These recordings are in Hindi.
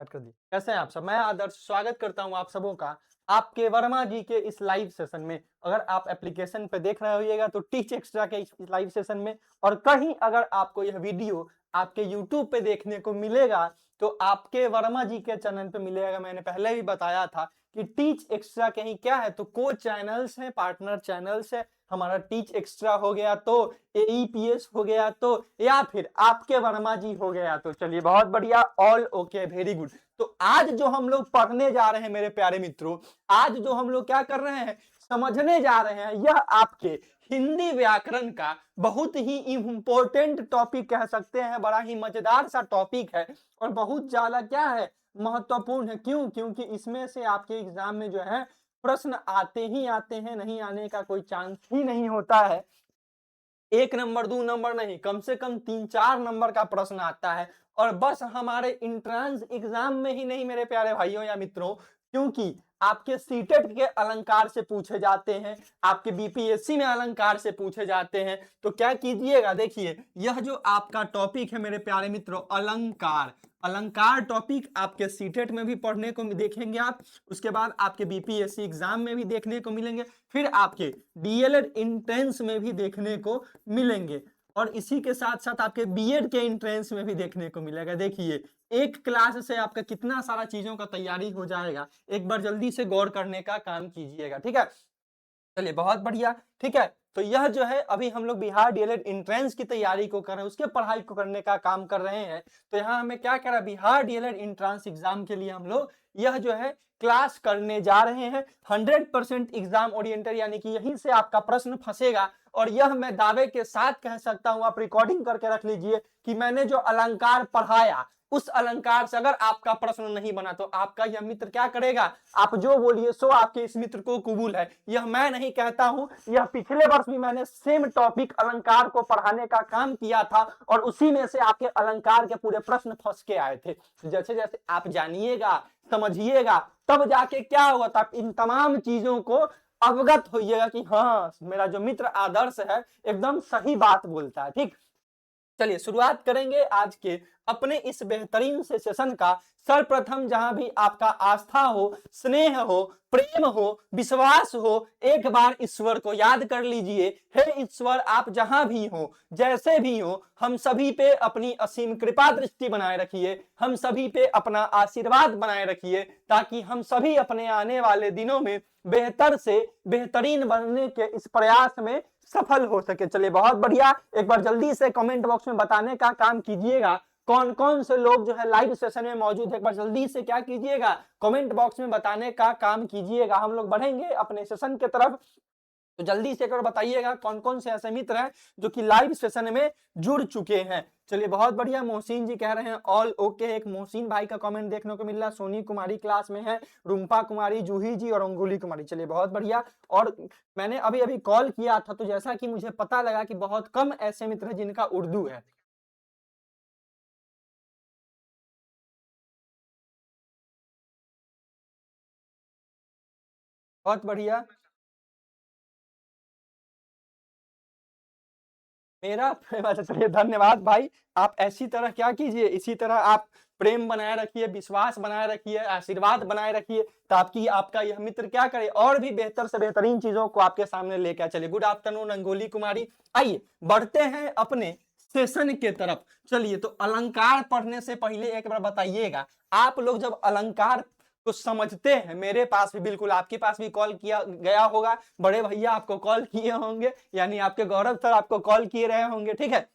कर दी। कैसे हैं आप सब? मैं आदर्श स्वागत करता हूं आप सबों का आपके वर्मा जी के इस लाइव सेशन में। अगर आप एप्लीकेशन पे देख रहे होइएगा तो टीच एक्स्ट्रा के इस लाइव सेशन में, और कहीं अगर आपको यह वीडियो आपके यूट्यूब पे देखने को मिलेगा तो आपके वर्मा जी के चैनल पे मिलेगा। मैंने पहले भी बताया था कि टीच एक्स्ट्रा कहीं क्या है, तो को चैनल्स हैं, पार्टनर चैनल्स है। हमारा टीच एक्स्ट्रा हो गया तो एईपीएस हो गया तो, या फिर आपके वर्मा जी हो गया तो। चलिए बहुत बढ़िया, ऑल ओके, वेरी गुड। तो आज जो हम लोग पढ़ने जा रहे हैं मेरे प्यारे मित्रों, आज जो हम लोग क्या कर रहे हैं, समझने जा रहे हैं, यह आपके हिंदी व्याकरण का बहुत ही इंपॉर्टेंट टॉपिक कह सकते हैं। बड़ा ही मजेदार सा टॉपिक है और बहुत ज्यादा क्या है, महत्वपूर्ण है। क्यों? क्योंकि इसमें से आपके एग्जाम में जो है प्रश्न आते ही आते हैं, नहीं आने का कोई चांस ही नहीं होता है। 1 नंबर 2 नंबर नहीं, कम से कम 3-4 नंबर का प्रश्न आता है। और बस हमारे इंट्रांस एग्जाम में ही नहीं मेरे प्यारे भाइयों या मित्रों, क्योंकि आपके सीटेट के अलंकार से पूछे जाते हैं, आपके बीपीएससी में अलंकार से पूछे जाते हैं। तो क्या कीजिएगा, देखिए यह जो आपका टॉपिक है मेरे प्यारे मित्रों, अलंकार, अलंकार टॉपिक आपके सीटेट में भी पढ़ने को देखेंगे आप, उसके बाद आपके बीपीएससी एग्जाम में भी देखने को मिलेंगे, फिर आपके डीएलएड एंट्रेंस में भी देखने को मिलेंगे, और इसी के साथ साथ आपके बीएड के एंट्रेंस में भी देखने को मिलेगा। देखिए एक क्लास से आपका कितना सारा चीजों का तैयारी हो जाएगा, एक बार जल्दी से गौर करने का काम कीजिएगा, ठीक है। चलिए बहुत बढ़िया, ठीक है। तो यह जो है अभी हम लोग बिहार डीएलएड एंट्रेंस की तैयारी को कर रहे हैं, उसके पढ़ाई को करने का काम कर रहे हैं। तो यहाँ हमें क्या करा, बिहार डीएलएड एंट्रेंस एग्जाम के लिए हम लोग यह जो है क्लास करने जा रहे हैं। 100% एग्जाम ओरिएंटेड, यानी कि यहीं से आपका प्रश्न फंसेगा। और यह मैं दावे के साथ कह सकता हूं, आप रिकॉर्डिंग करके रख लीजिए कि मैंने जो अलंकार पढ़ाया उस अलंकार से अगर आपका प्रश्न नहीं बना तो आपका यह मित्र क्या करेगा, आप जो बोलिए सो आपके इस मित्र को कबूल है। यह मैं नहीं कहता हूं, यह पिछले वर्ष भी मैंने सेम टॉपिक अलंकार को पढ़ाने का काम किया था और उसी में से आपके अलंकार के पूरे प्रश्न फंस के आए थे। जैसे जैसे आप जानिएगा, समझिएगा, तब जाके क्या होगा, तब इन तमाम चीजों को अवगत होइएगा कि हाँ मेरा जो मित्र आदर्श है एकदम सही बात बोलता है, ठीक। चलिए शुरुआत करेंगे आज के अपने इस बेहतरीन से सेशन का। सर्वप्रथम जहां भी आपका आस्था हो, स्नेह हो, प्रेम हो, विश्वास हो, एक बार ईश्वर को याद कर लीजिए। हे ईश्वर, आप जहां भी हो, जैसे भी हो, हम सभी पे अपनी असीम कृपा दृष्टि बनाए रखिए, हम सभी पे अपना आशीर्वाद बनाए रखिए, ताकि हम सभी अपने आने वाले दिनों में बेहतर से बेहतरीन बनने के इस प्रयास में सफल हो सके। चलिए बहुत बढ़िया, एक बार जल्दी से कमेंट बॉक्स में बताने का काम कीजिएगा कौन कौन से लोग जो है लाइव सेशन में मौजूद है। एक बार जल्दी से क्या कीजिएगा, कमेंट बॉक्स में बताने का काम कीजिएगा। हम लोग बढ़ेंगे अपने सेशन की तरफ, तो जल्दी से एक बार बताइएगा कौन कौन से ऐसे मित्र हैं जो कि लाइव सेशन में जुड़ चुके हैं। चलिए बहुत बढ़िया, मोहसिन जी कह रहे हैं ऑल ओके। एक मोहसिन भाई का कमेंट देखने को मिल रहा है। सोनी कुमारी क्लास में है, रूम्पा कुमारी, जूही जी और अंगुली कुमारी। चलिए बहुत बढ़िया। और मैंने अभी अभी कॉल किया था तो जैसा कि मुझे पता लगा कि बहुत कम ऐसे मित्र हैं जिनका उर्दू है। बहुत बढ़िया, मेरा प्रेम, अच्छा चलिए धन्यवाद भाई। आप ऐसी तरह क्या कीजिए, इसी तरह आप प्रेम बनाए रखिए, विश्वास बनाए रखिए, आशीर्वाद बनाए रखिए, ताकि आपका यह मित्र क्या करे, और भी बेहतर से बेहतरीन चीजों को आपके सामने लेकर चले। गुड आफ्टरनून अंगोली कुमारी। आइए बढ़ते हैं अपने सेशन के तरफ। चलिए, तो अलंकार पढ़ने से पहले एक बार बताइएगा, आप लोग जब अलंकार तो समझते हैं, मेरे पास भी बिल्कुल आपके पास भी कॉल किया गया होगा, बड़े भैया आपको कॉल किए होंगे, यानी आपके गौरव सर आपको कॉल किए रहे होंगे, ठीक है।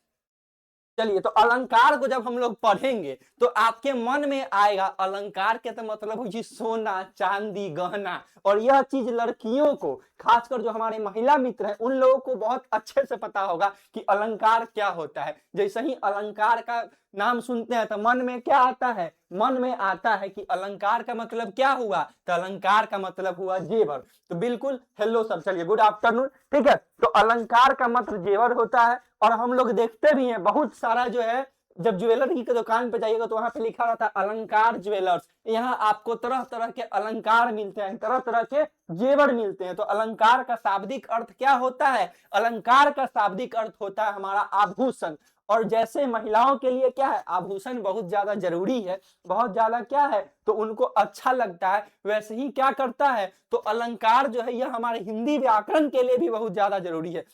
चलिए, तो अलंकार को जब हम लोग पढ़ेंगे तो आपके मन में आएगा अलंकार के तो मतलब जी सोना चांदी गहना। और यह चीज लड़कियों को, खासकर जो हमारे महिला मित्र हैं उन लोगों को बहुत अच्छे से पता होगा कि अलंकार क्या होता है। जैसे ही अलंकार का नाम सुनते हैं तो मन में क्या आता है, मन में आता है कि अलंकार का मतलब क्या हुआ, तो अलंकार का मतलब हुआ जेवर। तो बिल्कुल हेलो सर, चलिए गुड आफ्टरनून, ठीक है। तो अलंकार का मतलब जेवर होता है, और हम लोग देखते भी हैं बहुत सारा जो है, जब ज्वेलरी की दुकान पे जाइएगा तो वहां पे लिखा रहता है अलंकार ज्वेलर्स। यहाँ आपको तरह तरह के अलंकार मिलते हैं, तरह तरह के जेवर मिलते हैं। तो अलंकार का शाब्दिक अर्थ क्या होता है, अलंकार का शाब्दिक अर्थ होता है हमारा आभूषण। और जैसे महिलाओं के लिए क्या है, आभूषण बहुत ज्यादा जरूरी है, बहुत ज्यादा क्या है तो उनको अच्छा लगता है, वैसे ही क्या करता है तो अलंकार जो है यह हमारे हिंदी व्याकरण के लिए भी बहुत ज्यादा जरूरी है।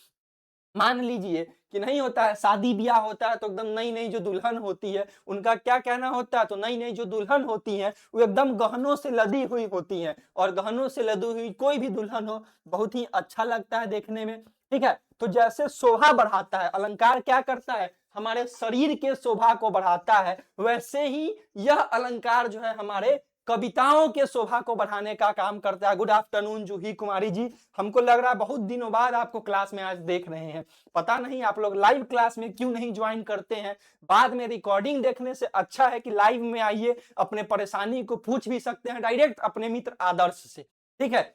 मान लीजिए कि नहीं होता है, शादी ब्याह होता है तो एकदम नई नई जो दुल्हन होती है उनका क्या कहना होता है, तो नई नई जो दुल्हन होती है वो एकदम गहनों से लदी हुई होती है, और गहनों से लदी हुई कोई भी दुल्हन हो बहुत ही अच्छा लगता है देखने में। ठीक है, तो जैसे शोभा बढ़ाता है अलंकार, क्या करता है हमारे शरीर के शोभा को बढ़ाता है, वैसे ही यह अलंकार जो है हमारे कविताओं के शोभा को बढ़ाने का काम करता है। गुड आफ्टरनून जूही कुमारी जी, हमको लग रहा है बहुत दिनों बाद आपको क्लास में आज देख रहे हैं, पता नहीं आप लोग लाइव क्लास में क्यों नहीं ज्वाइन करते हैं, बाद में रिकॉर्डिंग देखने से अच्छा है कि लाइव में आइए, अपने परेशानी को पूछ भी सकते हैं डायरेक्ट अपने मित्र आदर्श से। ठीक है,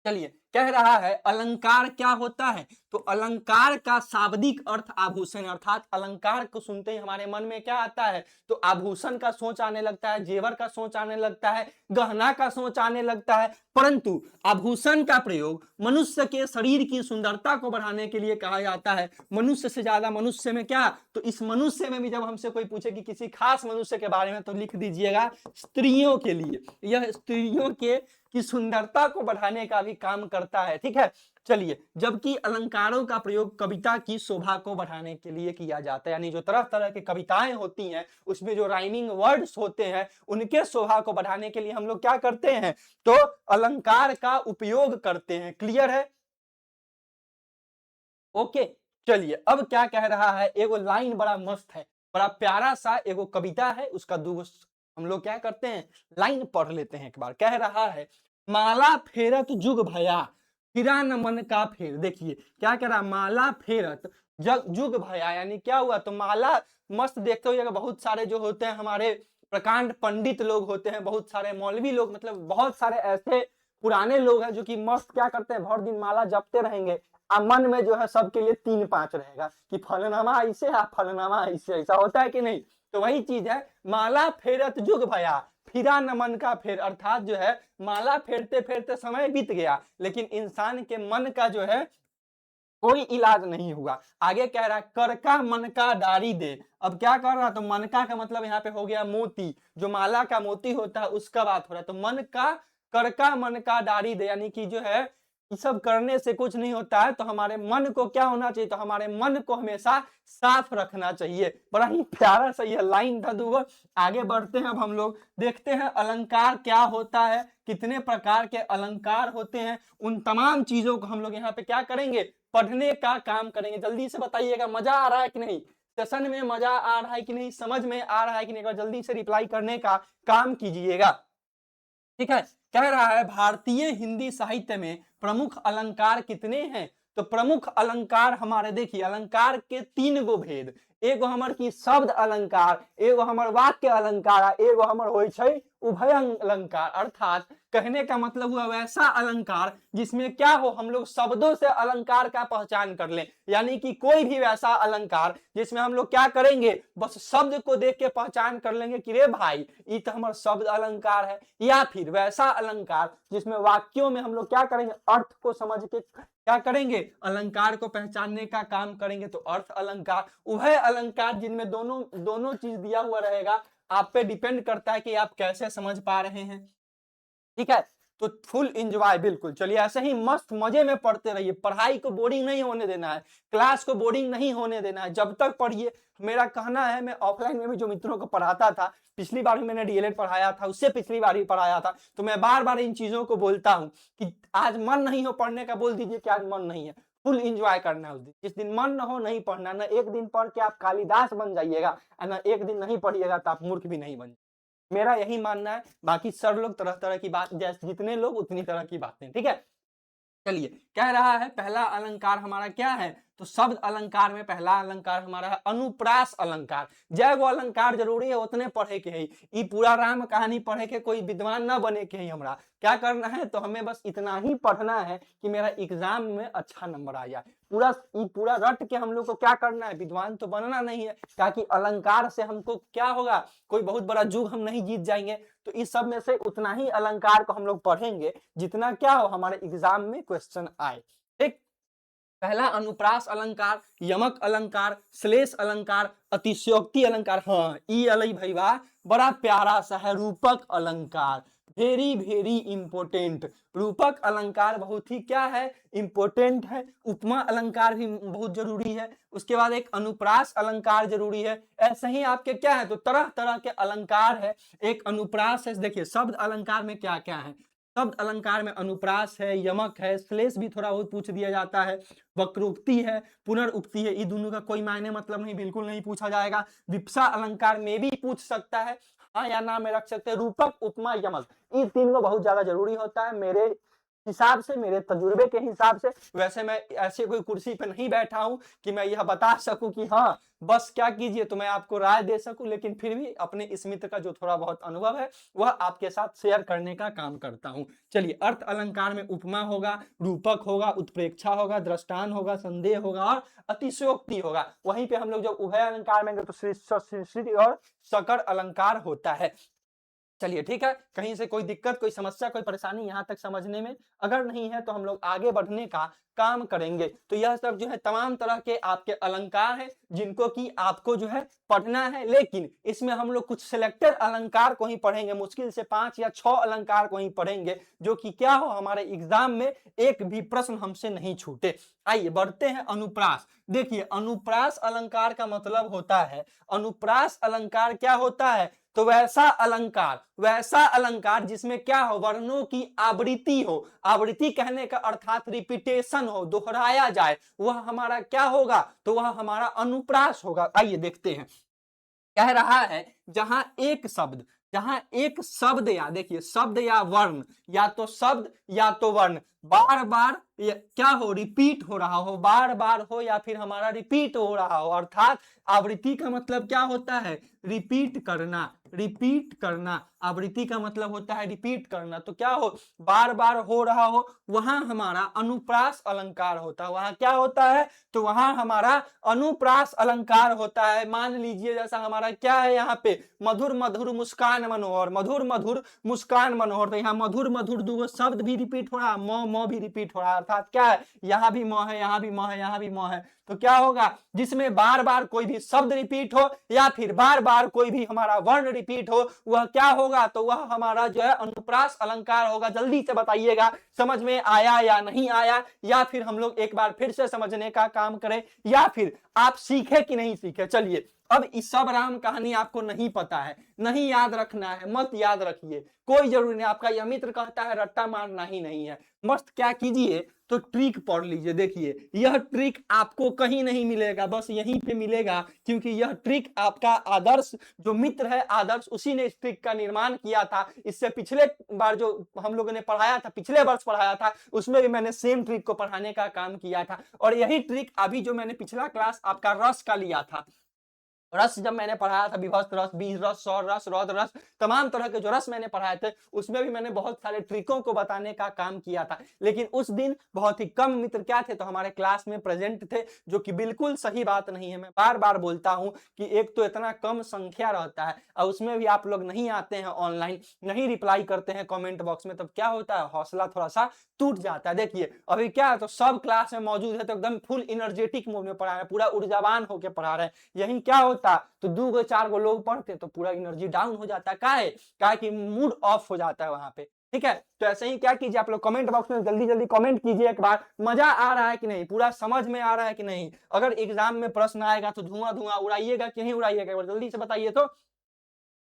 चलिए कह रहा है अलंकार क्या होता है, तो अलंकार का शाब्दिक अर्थ आभूषण, अर्थात अलंकार को सुनते ही हमारे मन में क्या आता है तो आभूषण का सोच आने लगता है, जेवर का सोच आने लगता है, गहना का सोच आने लगता है। परंतु आभूषण का प्रयोग मनुष्य के शरीर की सुंदरता को बढ़ाने के लिए कहा जाता है। मनुष्य से ज्यादा मनुष्य में क्या, तो इस मनुष्य में भी जब हमसे कोई पूछे कि किसी खास मनुष्य के बारे में तो लिख दीजिएगा स्त्रियों के लिए, यह स्त्रियों के की सुंदरता को बढ़ाने का भी काम करता है। ठीक है, चलिए जबकि अलंकारों का प्रयोग कविता की शोभा को बढ़ाने के लिए किया जाता है, यानी जो तरह तरह की कविताएं होती हैं उसमें जो राइमिंग वर्ड्स होते हैं उनके शोभा को बढ़ाने के लिए हम लोग क्या करते हैं तो अलंकार का उपयोग करते हैं। क्लियर है, ओके। चलिए अब क्या कह रहा है, एगो लाइन बड़ा मस्त है, बड़ा प्यारा सा एगो कविता है, उसका दो हम लोग क्या करते हैं लाइन पढ़ लेते हैं एक बार। कह रहा है माला फेरत जुग भया फिरा न मन का फेर। देखिए क्या कह रहा, माला फेरत जग जुग भया, यानी क्या हुआ तो माला मस्त देखते हो बहुत सारे जो होते हैं हमारे प्रकांड पंडित लोग होते हैं, बहुत सारे मौलवी लोग, मतलब बहुत सारे ऐसे पुराने लोग हैं जो कि मस्त क्या करते हैं भर दिन माला जपते रहेंगे, मन में जो है सबके लिए 3-5 रहेगा कि फलनामा ऐसे है फलनामा ऐसे, ऐसा होता है कि नहीं। तो वही चीज है माला फेरत जुग भया फिरा न मन का फेर, अर्थात जो है माला फेरते फेरते समय बीत गया लेकिन इंसान के मन का जो है कोई इलाज नहीं हुआ। आगे कह रहा है कर का मन का डारी दे। अब क्या कर रहा, तो मन का मतलब यहाँ पे हो गया मोती, जो माला का मोती होता है उसका बात हो रहा है, तो मन का कर का मन का डारी दे, यानी कि जो है ये सब करने से कुछ नहीं होता है, तो हमारे मन को क्या होना चाहिए, तो हमारे मन को हमेशा साफ रखना चाहिए। बड़ा ही प्यारा सा ये लाइन था दूगो। आगे बढ़ते हैं, अब हम लोग देखते हैं अलंकार क्या होता है, कितने प्रकार के अलंकार होते हैं, उन तमाम चीजों को हम लोग यहाँ पे क्या करेंगे पढ़ने का काम करेंगे। जल्दी से बताइएगा मजा आ रहा है कि नहीं, सेशन में मजा आ रहा है कि नहीं, समझ में आ रहा है कि नहीं, जल्दी से रिप्लाई करने का काम कीजिएगा। ठीक है, कह रहा है भारतीय हिंदी साहित्य में प्रमुख अलंकार कितने हैं, तो प्रमुख अलंकार हमारे देखिए अलंकार के 3 गो भेद, एगो हमर की शब्द अलंकार, एगो हमर वाक्य अलंकार, एगो हमर होय छै उभय अलंकार। अर्थात कहने का मतलब हुआ वैसा अलंकार जिसमें क्या हो हम लोग शब्दों से अलंकार का पहचान कर लें, यानी कि कोई भी वैसा अलंकार जिसमें हम लोग क्या करेंगे बस शब्द को देख के पहचान कर लेंगे कि रे भाई ये तो हमारा शब्द अलंकार है, या फिर वैसा अलंकार जिसमें वाक्यों में हम लोग क्या करेंगे अर्थ को समझ के क्या करेंगे अलंकार को पहचानने का काम करेंगे, तो अर्थ अलंकार। उभय अलंकार जिनमें दोनों दोनों चीज दिया हुआ रहेगा, आप पे डिपेंड करता है कि आप कैसे समझ पा रहे हैं। ठीक है, तो फुल एंजॉय बिल्कुल। चलिए ऐसे ही मस्त मजे में पढ़ते रहिए, पढ़ाई को बोरिंग नहीं होने देना है, क्लास को बोरिंग नहीं होने देना है, जब तक पढ़िए। मेरा कहना है, मैं ऑफलाइन में भी जो मित्रों को पढ़ाता था, पिछली बार भी मैंने डीएलएड पढ़ाया था, उससे पिछली बार भी पढ़ाया था, तो मैं बार बार इन चीजों को बोलता हूँ कि आज मन नहीं हो पढ़ने का बोल दीजिए कि आज मन नहीं है, फुल एंजॉय करना है उस दिन। जिस दिन मन न हो नहीं पढ़ना, ना एक दिन पढ़ के आप कालिदास बन जाइएगा, ना एक दिन नहीं पढ़िएगा तो आप मूर्ख भी नहीं बन। मेरा यही मानना है, बाकी सर लोग तरह तरह की बात, जैसे जितने लोग उतनी तरह की बातें। ठीक है, चलिए कह रहा है पहला अलंकार हमारा क्या है, तो शब्द अलंकार में पहला अलंकार हमारा है अनुप्रास अलंकार। जय वो अलंकार जरूरी है उतने पढ़े के है, ये पूरा राम कहानी पढ़े के कोई विद्वान ना बने के है, हमरा क्या करना है तो हमें बस इतना ही पढ़ना है कि मेरा एग्जाम में अच्छा नंबर आ जाए। पूरा रट के हम लोग को क्या करना है, विद्वान तो बनना नहीं है, ताकि अलंकार से हमको क्या होगा कोई बहुत बड़ा युग हम नहीं जीत जाएंगे। तो इस सब में से उतना ही अलंकार को हम लोग पढ़ेंगे जितना क्या हो हमारे एग्जाम में क्वेश्चन आए। ठीक, पहला अनुप्रास अलंकार, यमक अलंकार, श्लेष अलंकार, अतिशयोक्ति अलंकार। हाँ ई अलई भैया बड़ा प्यारा सा है रूपक अलंकार, वेरी वेरी इंपोर्टेंट। रूपक अलंकार बहुत ही क्या है, इंपोर्टेंट है। उपमा अलंकार भी बहुत जरूरी है। उसके बाद एक अनुप्रास अलंकार जरूरी है। ऐसे ही आपके क्या है, तो तरह तरह के अलंकार है। एक अनुप्रास है, देखिए शब्द अलंकार में क्या क्या है। शब्द अलंकार में अनुप्रास है, यमक है, श्लेष भी थोड़ा बहुत पूछ दिया जाता है, वक्रोक्ति है, पुनरुक्ति है। ये दोनों का कोई मायने मतलब नहीं, बिल्कुल नहीं पूछा जाएगा। विप्सा अलंकार में भी पूछ सकता है, हाँ या ना में रख सकते हैं। रूपक, उपमा, यमक, इन तीन को बहुत ज्यादा जरूरी होता है मेरे हिसाब से, मेरे तजुर्बे के हिसाब से। वैसे मैं ऐसे कोई कुर्सी पे नहीं बैठा हूं कि मैं यह बता सकूं कि हाँ बस क्या कीजिए, तो मैं आपको राय दे सकूं, लेकिन फिर भी अपने इस मित्र का जो थोड़ा बहुत अनुभव है वह आपके साथ शेयर करने का काम करता हूं। चलिए, अर्थ अलंकार में उपमा होगा, रूपक होगा, उत्प्रेक्षा होगा, दृष्टान होगा, संदेह होगा और अतिशयोक्ति होगा। वहीं पे हम लोग जब उभय अलंकार में तो श्री और सकर अलंकार होता है। चलिए ठीक है, कहीं से कोई दिक्कत, कोई समस्या, कोई परेशानी यहां तक समझने में अगर नहीं है तो हम लोग आगे बढ़ने का काम करेंगे। तो यह सब जो है तमाम तरह के आपके अलंकार हैं जिनको कि आपको जो है पढ़ना है, लेकिन इसमें हम लोग कुछ सिलेक्टेड अलंकार को ही पढ़ेंगे, मुश्किल से 5 या 6 अलंकार को ही पढ़ेंगे, जो कि क्या हो हमारे एग्जाम में एक भी प्रश्न हमसे नहीं छूटे। आइए बढ़ते हैं अनुप्रास। देखिए अनुप्रास अलंकार का मतलब होता है, अनुप्रास अलंकार क्या होता है, तो वैसा अलंकार जिसमें क्या हो, वर्णों की आवृत्ति हो। आवृत्ति कहने का अर्थात रिपीटेशन हो, दोहराया जाए, वह हमारा क्या होगा, तो वह हमारा अनुप्रास होगा। आइए देखते हैं, कह रहा है जहां एक शब्द या देखिए शब्द या वर्ण, या तो शब्द या तो वर्ण बार बार क्या हो, रिपीट हो रहा हो, बार बार हो या फिर हमारा रिपीट हो रहा हो, अर्थात आवृत्ति का मतलब क्या होता है, रिपीट करना। रिपीट करना आवृत्ति का मतलब होता है रिपीट करना। तो क्या हो, बार बार हो रहा हो, वहां हमारा अनुप्रास अलंकार होता है। वहां क्या होता है, तो वहां हमारा अनुप्रास अलंकार होता है। मान लीजिए जैसा हमारा क्या है यहाँ पे, मधुर मधुर मुस्कान मनोहर, मधुर मधुर मुस्कान मनोहर। तो यहाँ मधुर मधुर दो शब्द भी रिपीट हो रहा है, म भी रिपीट हो रहा है, अर्थात क्या है, यहाँ भी म है, यहाँ भी म है, यहाँ भी म है। तो क्या होगा, जिसमें बार बार कोई भी शब्द रिपीट हो या फिर बार बार कोई भी हमारा वर्ण रिपीट हो, वह क्या होगा, तो वह हमारा जो है अनुप्रास अलंकार होगा। जल्दी से बताइएगा समझ में आया या नहीं आया, या फिर हम लोग एक बार फिर से समझने का काम करें, या फिर आप सीखे कि नहीं सीखे। चलिए, अब इस सब राम कहानी आपको नहीं पता है, नहीं याद रखना है, मत याद रखिए, कोई जरूरी नहीं। आपका यह मित्र कहता है रट्टा मारना ही नहीं है, मस्त क्या कीजिए, तो ट्रिक पढ़ लीजिए। देखिए यह ट्रिक आपको कहीं नहीं मिलेगा, बस यहीं पे मिलेगा, क्योंकि यह ट्रिक आपका आदर्श जो मित्र है, आदर्श, उसी ने इस ट्रिक का निर्माण किया था। इससे पिछले बार जो हम लोगों ने पढ़ाया था, पिछले वर्ष पढ़ाया था, उसमें भी मैंने सेम ट्रिक को पढ़ाने का काम किया था। और यही ट्रिक अभी जो मैंने पिछला क्लास आपका रस का लिया था, रस जब मैंने पढ़ाया था, विभक्त रस, बीज रस, सौर रस, रौद्र रस, तमाम तरह के जो रस मैंने पढ़ाए थे, उसमें भी मैंने बहुत सारे ट्रिकों को बताने का काम किया था। लेकिन उस दिन बहुत ही कम मित्र क्या थे, तो हमारे क्लास में प्रेजेंट थे, जो कि बिल्कुल सही बात नहीं है। मैं बार बार बोलता हूं कि एक तो इतना कम संख्या रहता है और उसमें भी आप लोग नहीं आते हैं ऑनलाइन, नहीं रिप्लाई करते हैं कमेंट बॉक्स में, तब क्या होता है, हौसला थोड़ा सा टूट जाता है। देखिए अभी क्या है, तो सब क्लास में मौजूद है, तो एकदम फुल एनर्जेटिक मोड में पढ़ा रहे हैं, पूरा ऊर्जावान होकर पढ़ा रहे हैं। यही क्या होता, तो 2 4 लोग पढ़ते तो पूरा एनर्जी डाउन हो जाता है, काहे कि मूड ऑफ हो जाता है वहां पे। ठीक है, तो ऐसे ही क्या कीजिए, आप लोग कमेंट बॉक्स में जल्दी जल्दी कमेंट कीजिए एक बार, मजा आ रहा है कि नहीं, पूरा समझ में आ रहा है कि नहीं। अगर एग्जाम में प्रश्न आएगा तो धुआं धुआं उड़ाइएगा कि नहीं उड़ाइएगा, एक बार जल्दी से बताइए तो।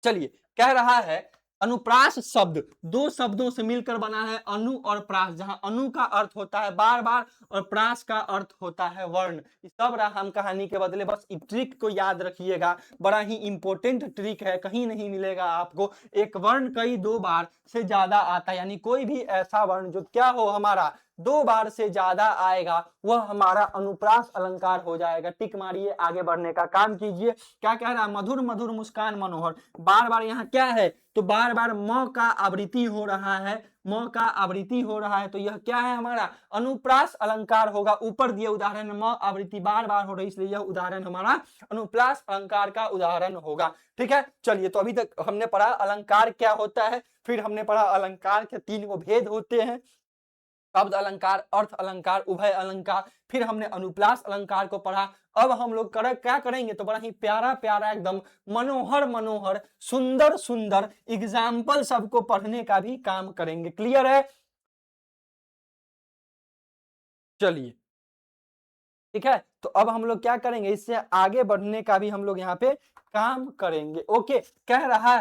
चलिए, कह रहा है अनुप्रास शब्द 2 शब्दों से मिलकर बना है, अनु और प्रास, जहां अनु का अर्थ होता है बार बार और प्रास का अर्थ होता है वर्ण। सब राम कहानी के बदले बस इस ट्रिक को याद रखिएगा, बड़ा ही इंपॉर्टेंट ट्रिक है, कहीं नहीं मिलेगा आपको। एक वर्ण कई 2 बार से ज्यादा आता है, यानी कोई भी ऐसा वर्ण जो क्या हो हमारा 2 बार से ज्यादा आएगा, वह हमारा अनुप्रास अलंकार हो जाएगा। टिक मारिए, आगे बढ़ने का काम कीजिए। क्या कह रहा है, मधुर मधुर मुस्कान मनोहर, बार बार यहाँ क्या है, तो बार बार म का आवृत्ति हो रहा है, म का आवृत्ति हो रहा है, तो यह क्या है हमारा अनुप्रास अलंकार होगा। ऊपर दिए उदाहरण म आवृत्ति बार बार हो रही, इसलिए यह उदाहरण हमारा अनुप्रास अलंकार का उदाहरण होगा। ठीक है, चलिए, तो अभी तक हमने पढ़ा अलंकार क्या होता है, फिर हमने पढ़ा अलंकार के 3 भेद होते हैं, शब्द अलंकार, अर्थ अलंकार, उभय अलंकार, फिर हमने अनुप्रास अलंकार को पढ़ा। अब हम लोग क्या करेंगे, तो बड़ा ही प्यारा प्यारा एकदम मनोहर मनोहर सुंदर सुंदर एग्जाम्पल सबको पढ़ने का भी काम करेंगे। क्लियर है? चलिए ठीक है, तो अब हम लोग क्या करेंगे, इससे आगे बढ़ने का भी हम लोग यहाँ पे काम करेंगे। ओके, कह रहा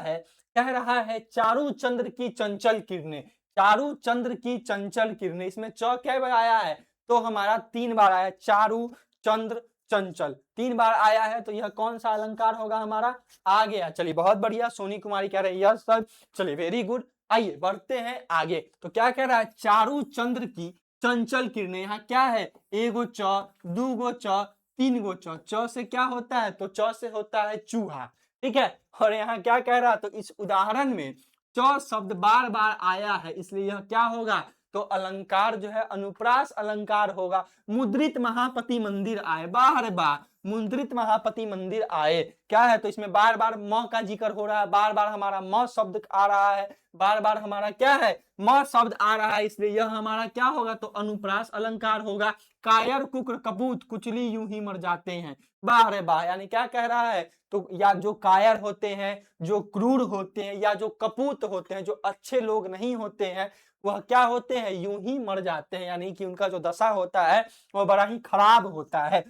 है चारू चंद्र की चंचल किरणें, चारू चंद्र की चंचल किरणें, इसमें च क्या बार आया है, तो हमारा 3 बार आया है, चारू चंद्र चंचल 3 बार आया है, तो यह कौन सा अलंकार होगा हमारा, आ गया। चलिए बहुत बढ़िया, सोनी कुमारी कह रहे हैं यस सर, चलिए वेरी गुड। आइए बढ़ते हैं आगे, तो क्या कह रहा है, चारू चंद्र की चंचल किरणें, यहाँ क्या है, एगो च, दूगो च, 3 गो च, च से क्या होता है, तो च से होता है चूहा। ठीक है, और यहाँ क्या कह रहा है, तो इस उदाहरण में च शब्द बार बार आया है, इसलिए यह क्या होगा, तो अलंकार जो है अनुप्रास अलंकार होगा। मुद्रित महापति मंदिर आए, बाहर बा मुद्रित महापति मंदिर आए, क्या है, तो इसमें बार बार म का जिक्र हो रहा है, बार बार हमारा म शब्द आ रहा है, बार बार हमारा क्या है, म शब्द आ रहा है, इसलिए यह हमारा क्या होगा, तो अनुप्रास अलंकार होगा। कायर कुक्र कपूत कुचली यूं ही मर जाते हैं, वाह रे वाह, यानी क्या कह रहा है, तो या जो कायर होते हैं, जो क्रूर होते हैं, या जो कपूत होते हैं, जो अच्छे लोग नहीं होते हैं, वह क्या होते हैं, यूं ही मर जाते हैं, यानी कि उनका जो दशा होता है वह बड़ा ही खराब होता है।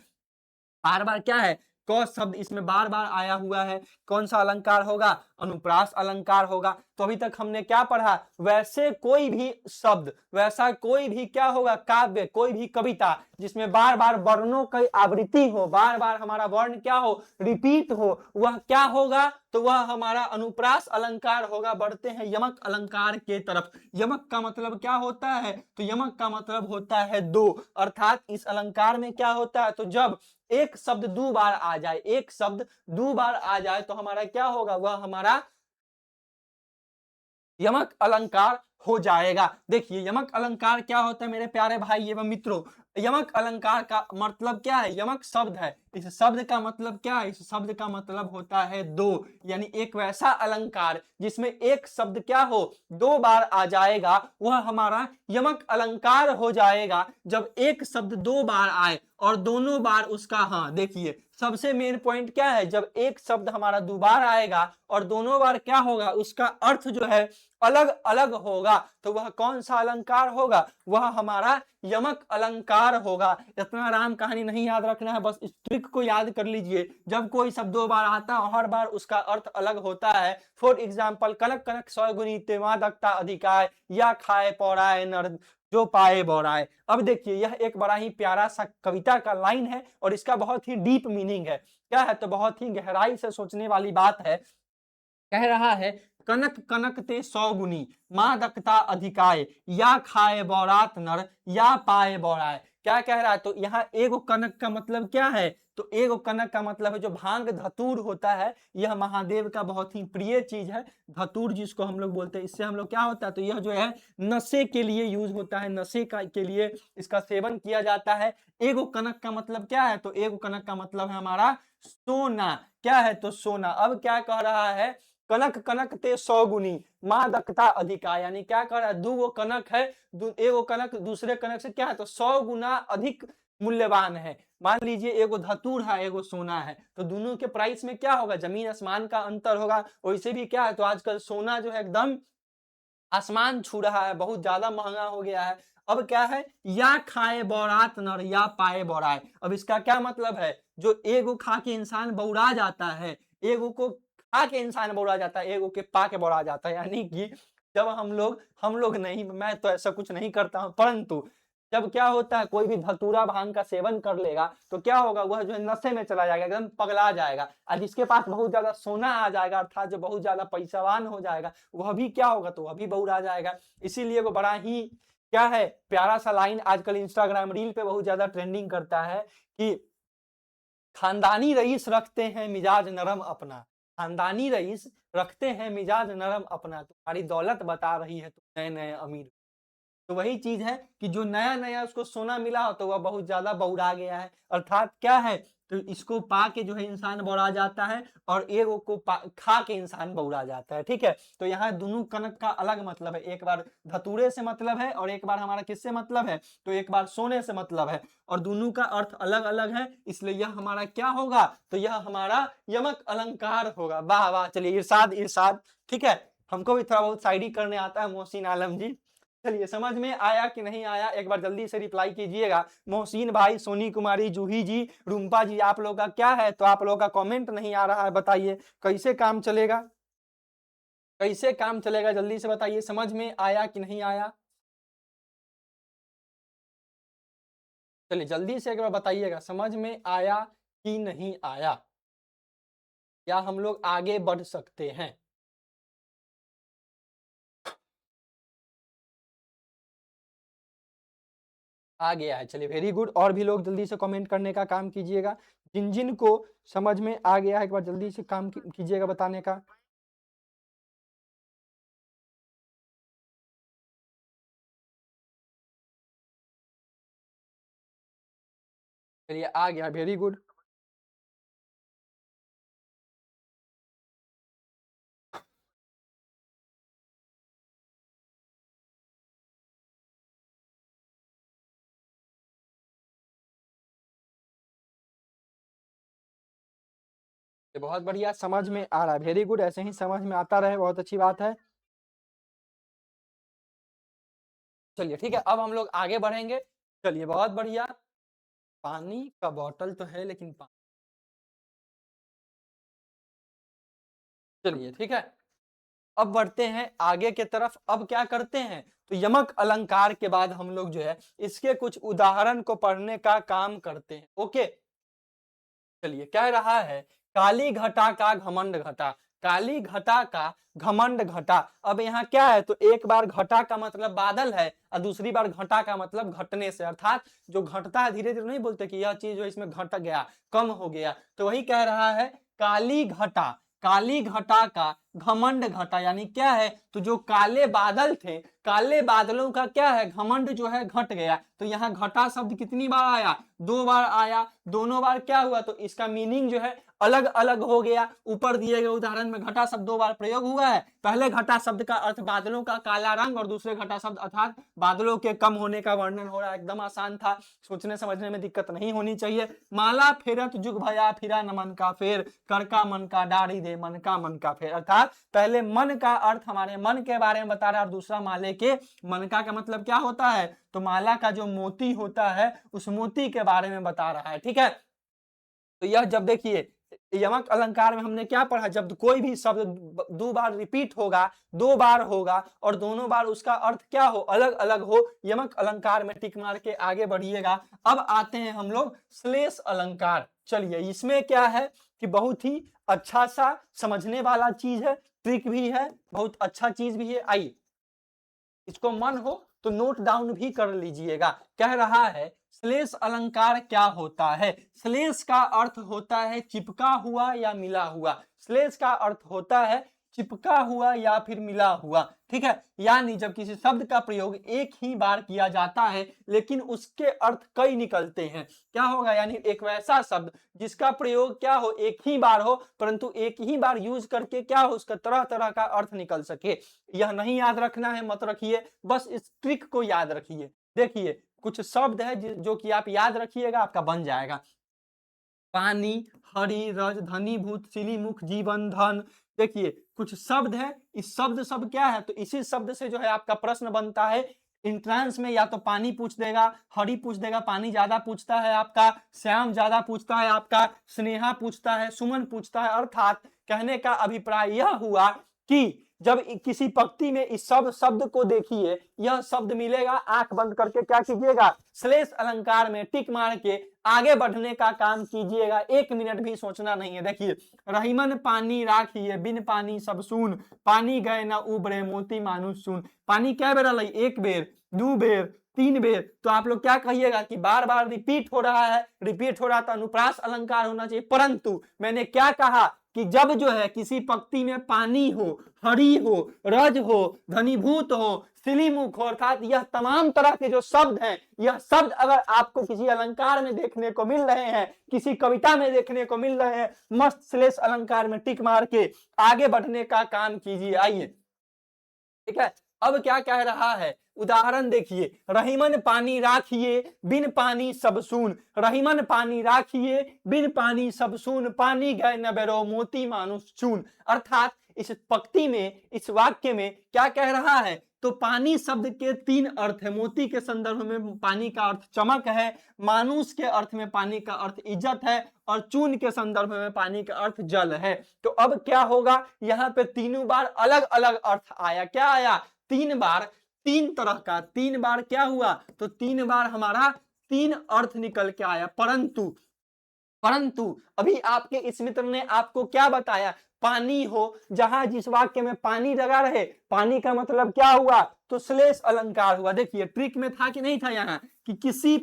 बार बार क्या है, क शब्द इसमें बार बार आया हुआ है, कौन सा अलंकार होगा, अनुप्रास अलंकार होगा। तो अभी तक हमने क्या पढ़ा, वैसे कोई भी शब्द, वैसा कोई भी क्या होगा, काव्य, कोई भी कविता जिसमें बार बार वर्णों की आवृत्ति हो, बार बार हमारा वर्ण क्या हो, रिपीट हो, वह क्या होगा, तो वह हमारा अनुप्रास अलंकार होगा। बढ़ते हैं यमक अलंकार के तरफ। यमक का मतलब क्या होता है, तो यमक का मतलब होता है 2, अर्थात इस अलंकार में क्या होता है, तो जब एक शब्द 2 बार आ जाए, एक शब्द 2 बार आ जाए, तो हमारा क्या होगा, वह हमारा यमक अलंकार हो जाएगा। देखिए यमक अलंकार क्या होता है मेरे प्यारे भाई एवं मित्रों, यमक अलंकार का मतलब क्या है, यमक शब्द है, इस शब्द का मतलब क्या है, इस शब्द का मतलब होता है 2, यानी एक वैसा अलंकार जिसमें एक शब्द क्या हो, 2 बार आ जाएगा, वह हमारा यमक अलंकार हो जाएगा। जब एक शब्द 2 बार आए और दोनों बार उसका, हाँ देखिए सबसे मेन पॉइंट क्या है, जब एक शब्द हमारा 2 बार आएगा और दोनों बार क्या होगा, उसका अर्थ जो है अलग अलग होगा, तो वह कौन सा अलंकार होगा, वह हमारा यमक अलंकार होगा। इतना आराम कहानी नहीं याद रखना है, बस इस ट्रिक को याद कर लीजिए। जब कोई शब्द 2 बार आता है, हर बार उसका अर्थ अलग होता है। फॉर एग्जाम्पल, कनक कनक सौ गुनी तेवा दक्ता अधिकाय, या खाए पौराए नर जो पाए बौराए। अब देखिए यह एक बड़ा ही प्यारा सा कविता का लाइन है और इसका बहुत ही डीप मीनिंग है, क्या है, तो बहुत ही गहराई से सोचने वाली बात है। कह रहा है, कनक कनक ते 100 गुनी मादकता अधिकाय, या खाए बौरात नर या पाए बौराए। क्या कह रहा है, तो यहाँ एगो कनक का मतलब क्या है, तो एगो कनक का मतलब है जो भांग धतूर होता है, यह महादेव का बहुत ही प्रिय चीज है, धतूर जिसको हम लोग बोलते हैं। इससे हम लोग क्या होता है, तो यह जो है नशे के लिए यूज होता है, नशे का के लिए इसका सेवन किया जाता है। एगो कनक का मतलब क्या है, तो एगो कनक का मतलब है हमारा सोना, क्या है, तो सोना। अब क्या कह रहा है, कनक कनक ते 100 गुनी मादकता अधिका, यानी क्या कर रहा है, 2 कनक है, एगो कनक दूसरे कनक से क्या है, तो 100 गुना अधिक मूल्यवान है। मान लीजिए एगो धतूर है, एगो सोना है, तो दोनों के प्राइस में क्या होगा, जमीन आसमान का अंतर होगा। वैसे भी क्या है, तो आजकल सोना जो है एकदम आसमान छू रहा है, बहुत ज्यादा महंगा हो गया है। अब क्या है, या खाए बौरात नर या पाए बौराए। अब इसका क्या मतलब है, जो एगो खा के इंसान बौरा जाता है, एगो को खा के इंसान बौरा जाता है, एगो के पा के बौरा जाता है, यानी कि जब हम लोग नहीं, मैं तो ऐसा कुछ नहीं करता हूं, परंतु जब क्या होता है, कोई भी धतूरा भांग का सेवन कर लेगा तो क्या होगा, वह जो है नशे में चला जाएगा, एकदम पगला जाएगा। और जिसके पास बहुत ज्यादा सोना आ जाएगा, अर्थात जो बहुत ज्यादा पैसावान हो जाएगा, वह भी क्या होगा, तो वह भी बौरा जाएगा। इसीलिए वो बड़ा ही क्या है, प्यारा सा लाइन आजकल इंस्टाग्राम रील पे बहुत ज्यादा ट्रेंडिंग करता है कि खानदानी रईस रखते हैं मिजाज नरम अपना, खानदानी रईस रखते हैं मिजाज नरम अपना, तुम्हारी दौलत बता रही है तुम नए नए अमीर। तो वही चीज है कि जो नया नया उसको सोना मिला हो, तो वह बहुत ज्यादा बौरा गया है, अर्थात क्या है, तो इसको पा के जो है इंसान बौरा जाता है और एगो को खा के इंसान बौरा जाता है। ठीक है, तो यहाँ दोनों कनक का अलग मतलब है, एक बार धतूरे से मतलब है और एक बार हमारा किससे मतलब है, तो एक बार सोने से मतलब है, और दोनों का अर्थ अलग अलग है, इसलिए यह हमारा क्या होगा, तो यह हमारा यमक अलंकार होगा। वाह वाह, चलिए इरशाद इरशाद। ठीक है, हमको भी थोड़ा बहुत शायरी करने आता है मोहसिन आलम जी। चलिए समझ में आया कि नहीं आया, एक बार जल्दी से रिप्लाई कीजिएगा। मोहसिन भाई, सोनी कुमारी, जूही जी, रुम्पा जी, आप लोगों का क्या है, तो आप लोगों का कमेंट नहीं आ रहा है, बताइए कैसे काम चलेगा, कैसे काम चलेगा, जल्दी से बताइए, समझ में आया कि नहीं आया। चलिए जल्दी से एक बार बताइएगा, समझ में आया कि नहीं आया, या हम लोग आगे बढ़ सकते हैं। आ गया है, चलिए वेरी गुड। और भी लोग जल्दी से कमेंट करने का काम कीजिएगा, जिन जिन को समझ में आ गया है एक बार जल्दी से काम कीजिएगा बताने का। चलिए आ गया, वेरी गुड। बहुत बढ़िया, समझ में आ रहा है, वेरी गुड, ऐसे ही समझ में आता रहे, बहुत अच्छी बात है। चलिए ठीक है, अब हम लोग आगे बढ़ेंगे। चलिए बहुत बढ़िया, पानी का बॉटल तो है लेकिन चलिए ठीक है, अब बढ़ते हैं आगे के तरफ। अब क्या करते हैं, तो यमक अलंकार के बाद हम लोग जो है इसके कुछ उदाहरण को पढ़ने का काम करते हैं। ओके, चलिए कह रहा है, काली घटा का घमंड घटा, काली घटा का घमंड घटा। अब यहाँ क्या है, तो एक बार घटा का मतलब बादल है और दूसरी बार घटा का मतलब घटने से, अर्थात जो घटता है धीरे धीरे, नहीं बोलते कि यह चीज जो इसमें घट गया, कम हो गया, तो वही कह रहा है काली घटा, काली घटा का घमंड घटा, यानी क्या है, तो जो काले बादल थे, काले बादलों का क्या है, घमंड जो है घट गया। तो यहाँ घटा शब्द कितनी बार आया, 2 बार आया, दोनों बार क्या हुआ, तो इसका मीनिंग जो है अलग अलग हो गया। ऊपर दिए गए उदाहरण में घटा शब्द 2 बार प्रयोग हुआ है। पहले घटा शब्द का अर्थ बादलों का काला रंग, और दूसरे घटा शब्द अर्थात बादलों के कम होने का वर्णन हो रहा है। एकदम आसान था, सोचने समझने में दिक्कत नहीं होनी चाहिए। माला फेरत जुग भया फिरा न मन का फेर, कर का मन का डाड़ी दे मन का फेर, अर्थात पहले मन का अर्थ हमारे मन के बारे में बता रहा है, और दूसरा माले के मन का मतलब क्या होता है, तो माला का जो मोती होता है उस मोती के बारे में बता रहा है। ठीक है, तो यह जब देखिए यमक अलंकार में हमने क्या पढ़ा, जब कोई भी शब्द 2 बार रिपीट होगा, 2 बार होगा और दोनों बार उसका अर्थ क्या हो, अलग अलग हो, यमक अलंकार में टिक मार के आगे बढ़िएगा। अब आते हैं हम लोग श्लेष अलंकार। चलिए इसमें क्या है कि बहुत ही अच्छा सा समझने वाला चीज है, ट्रिक भी है, बहुत अच्छा चीज भी है। आइए इसको मन हो तो नोट डाउन भी कर लीजिएगा। कह रहा है श्लेष अलंकार क्या होता है, श्लेष का अर्थ होता है चिपका हुआ या मिला हुआ, श्लेष का अर्थ होता है चिपका हुआ या फिर मिला हुआ। ठीक है, यानी जब किसी शब्द का प्रयोग एक ही बार किया जाता है लेकिन उसके अर्थ कई निकलते हैं, क्या होगा, यानी एक वैसा शब्द जिसका प्रयोग क्या हो, एक ही बार हो, परंतु एक ही बार यूज करके क्या हो, उसका तरह तरह का अर्थ निकल सके। यह नहीं याद रखना है, मत रखिए, बस इस ट्रिक को याद रखिए। देखिए कुछ शब्द है जो कि आप याद रखिएगा, आपका बन जाएगा। पानी, हरि, रज, धनी, भूत, सिली, मुख, जीवन, धन। देखिए कुछ शब्द है, इस शब्द सब क्या है, तो इसी शब्द से जो है आपका प्रश्न बनता है इंट्रांस में, या तो पानी पूछ देगा, हरि पूछ देगा, पानी ज्यादा पूछता है आपका, श्याम ज्यादा पूछता है आपका, स्नेहा पूछता है, सुमन पूछता है। अर्थात कहने का अभिप्राय यह हुआ कि जब किसी पंक्ति में इस सब शब्द को देखिए, यह शब्द मिलेगा, आंख बंद करके क्या कीजिएगा, श्लेष अलंकार में टिक मार के आगे बढ़ने का काम कीजिएगा, 1 मिनट भी सोचना नहीं है। देखिए रहीमन पानी राखिए बिन पानी सब सून, पानी गए ना उबरे मोती मानुष सुन। पानी क्या बेर लाई, 1 बेर, 2 बेर, 3 बेर, तो आप लोग क्या कहिएगा कि बार बार रिपीट हो रहा है, रिपीट हो रहा तो अनुप्रास अलंकार होना चाहिए। परंतु मैंने क्या कहा कि जब जो है किसी पंक्ति में पानी हो, हरि हो, रज हो, घनीभूत हो, सिलीमुख हो, अर्थात यह तमाम तरह के जो शब्द हैं, यह शब्द अगर आपको किसी अलंकार में देखने को मिल रहे हैं, किसी कविता में देखने को मिल रहे हैं, मस्त श्लेष अलंकार में टिक मार के आगे बढ़ने का काम कीजिए। आइए, ठीक है, अब क्या कह रहा है, उदाहरण देखिए, रहीमन पानी राखिए बिन पानी सब सून, रहीमन पानी राखिए बिन पानी सब सून, पानी गए न बेरो मोती मानुष चून। अर्थात इस पंक्ति में, इस वाक्य में क्या कह रहा है, तो पानी शब्द के 3 अर्थ है। मोती के संदर्भ में पानी का अर्थ चमक है, मानुष के अर्थ में पानी का अर्थ इज्जत है, और चून के संदर्भ में पानी का अर्थ जल है। तो अब क्या होगा, यहाँ पे तीनों बार अलग अलग अर्थ आया। क्या आया, 3 बार 3 तरह का, 3 बार क्या हुआ, तो 3 बार हमारा 3 अर्थ निकल के आया। परंतु अभी आपके इस मित्र ने आपको क्या बताया, पानी हो, जहां जिस वाक्य में पानी लगा रहे, पानी का मतलब क्या हुआ, तो श्लेष अलंकार हुआ। देखिए ट्रिक में था कि नहीं था, यहाँ कि किसी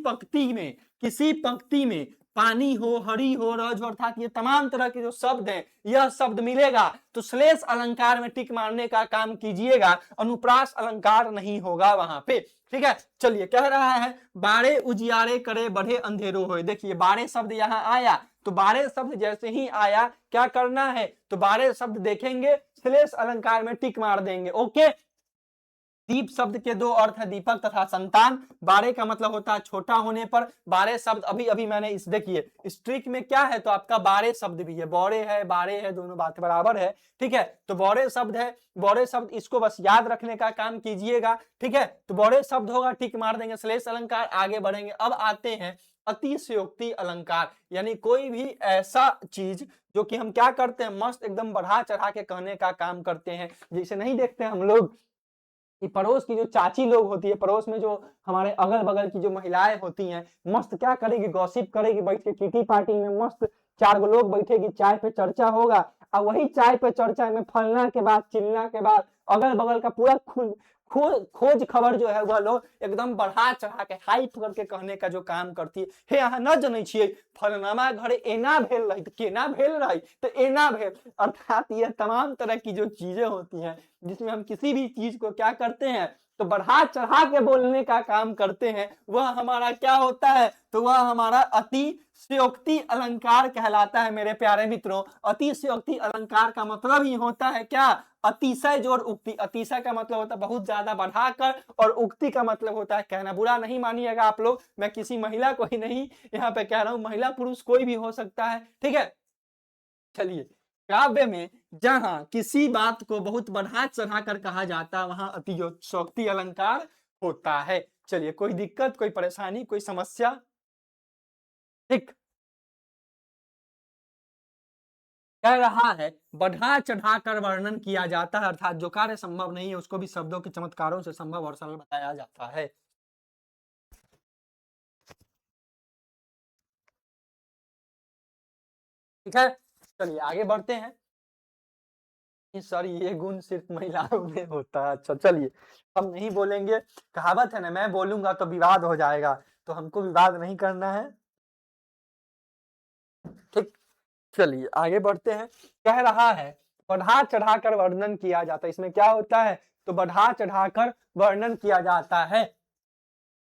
पंक्ति में पानी हो, हरि हो, रज हो, अर्थात ये तमाम तरह के जो शब्द हैं, यह शब्द मिलेगा तो श्लेष अलंकार में टिक मारने का काम कीजिएगा, अनुप्रास अलंकार नहीं होगा वहां पे। ठीक है, चलिए, कह रहा है बारे उजियारे करे बढ़े अंधेरो होए। देखिए बारे शब्द यहाँ आया, तो बारे शब्द जैसे ही आया क्या करना है, तो बारे शब्द देखेंगे, श्लेष अलंकार में टिक मार देंगे। ओके, दीप शब्द के 2 अर्थ है, दीपक तथा संतान। बारे का मतलब होता है छोटा होने पर। बारे शब्द अभी मैंने इस, देखिए इस ट्रिक में क्या है, तो आपका बारे शब्द भी है, बौरे है, बारे है, दोनों बात बराबर है। ठीक है, तो बौरे शब्द है, बौरे शब्द इसको बस याद रखने का काम कीजिएगा। ठीक है, तो बौरे शब्द होगा, टिक मार देंगे, श्लेष अलंकार, आगे बढ़ेंगे। अब आते हैं अतिशयोक्ति अलंकार, यानी कोई भी ऐसा चीज जो कि हम क्या करते हैं, मस्त एकदम बढ़ा चढ़ा के कहने का काम करते हैं। जैसे नहीं देखते हम लोग कि पड़ोस की जो चाची लोग होती है, पड़ोस में जो हमारे अगल बगल की जो महिलाएं होती हैं, मस्त क्या करेगी, गॉसिप करेगी, बैठ के किटी पार्टी में मस्त 4 लोग बैठेगी, चाय पे चर्चा होगा, और वही चाय पे चर्चा में फलना के बाद, चिलना के बाद, अगल बगल का पूरा खोज खबर जो है वह लोग एकदम बढ़ा चढ़ा के हाइप करके कहने का जो काम करती है। हे अहाँ न जनै छियै फलनामा घरे एना भेल रही तो केना भेल रही तो एना भेल। अर्थात ये तमाम तरह की जो चीजें होती हैं जिसमें हम किसी भी चीज को क्या करते हैं, तो बढ़ा चढ़ा के बोलने का काम करते हैं, वह हमारा क्या होता है, तो वह हमारा अतिशयोक्ति अलंकार कहलाता है। मेरे प्यारे मित्रों, अतिशयोक्ति अलंकार का मतलब ही होता है क्या, अतिशय जोड़ उक्ति। अतिशय का मतलब होता है बहुत ज्यादा बढ़ाकर, और उक्ति का मतलब होता है कहना। बुरा नहीं मानिएगा आप लोग, मैं किसी महिला को ही नहीं यहाँ पे कह रहा हूँ, महिला पुरुष कोई भी हो सकता है। ठीक है, चलिए, काव्य में जहां किसी बात को बहुत बढ़ा चढ़ा कर कहा जाता है वहां अतिशयोक्ति अलंकार होता है। चलिए, कोई दिक्कत, कोई परेशानी, कोई समस्या? ठीक, कह रहा है बढ़ा चढ़ा कर वर्णन किया जाता है, अर्थात जो कार्य संभव नहीं है उसको भी शब्दों के चमत्कारों से संभव और सरल बताया जाता है। ठीक है, चलिए आगे बढ़ते हैं। सर ये गुण सिर्फ महिलाओं में होता है। अच्छा चलिए, हम नहीं बोलेंगे, कहावत है ना, मैं बोलूंगा तो विवाद हो जाएगा, तो हमको विवाद नहीं करना है। ठीक, चलिए आगे बढ़ते हैं। कह रहा है बढ़ा चढ़ाकर वर्णन किया जाता है, इसमें क्या होता है, तो बढ़ा चढ़ाकर वर्णन किया जाता है।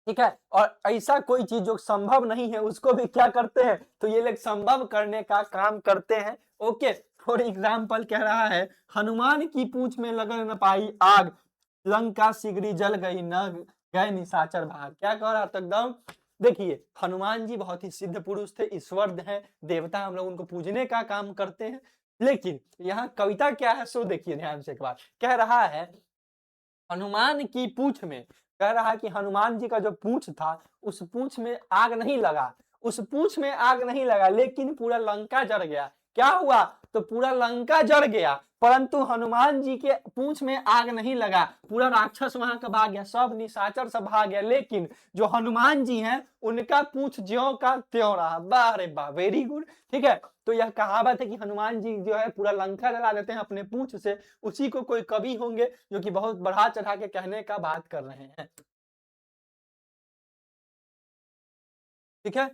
ठीक है, और ऐसा कोई चीज जो संभव नहीं है उसको भी क्या करते हैं, तो ये लोग संभव करने का काम करते हैं। ओके, फॉर एग्जाम्पल कह रहा है हनुमान की पूंछ में लगन न पाई आग, लंका सिगरी जल गई न गए निशाचर भाग। क्या कह रहा था एकदम, देखिए हनुमान जी बहुत ही सिद्ध पुरुष थे, ईश्वर हैं, देवता, हम लोग उनको पूजने का काम करते हैं। लेकिन यहाँ कविता क्या है सो देखिए ध्यान से एक बार। कह रहा है हनुमान की पूंछ में, कह रहा है कि हनुमान जी का जो पूंछ था उस पूंछ में आग नहीं लगा, उस पूंछ में आग नहीं लगा, लेकिन पूरा लंका जल गया। क्या हुआ, तो पूरा लंका जल गया, परंतु हनुमान जी के पूंछ में आग नहीं लगा, पूरा राक्षस वहां का भाग गया, सब निशाचर सब भाग गया, लेकिन जो हनुमान जी हैं उनका पूंछ ज्यों का त्यों रहा। वाह रे वाह, वेरी गुड। ठीक है, तो यह कहावत है कि हनुमान जी जो है पूरा लंका जला देते हैं अपने पूंछ से, उसी को कोई कवि होंगे जो कि बहुत बढ़ा चढ़ा के कहने का बात कर रहे हैं। ठीक है,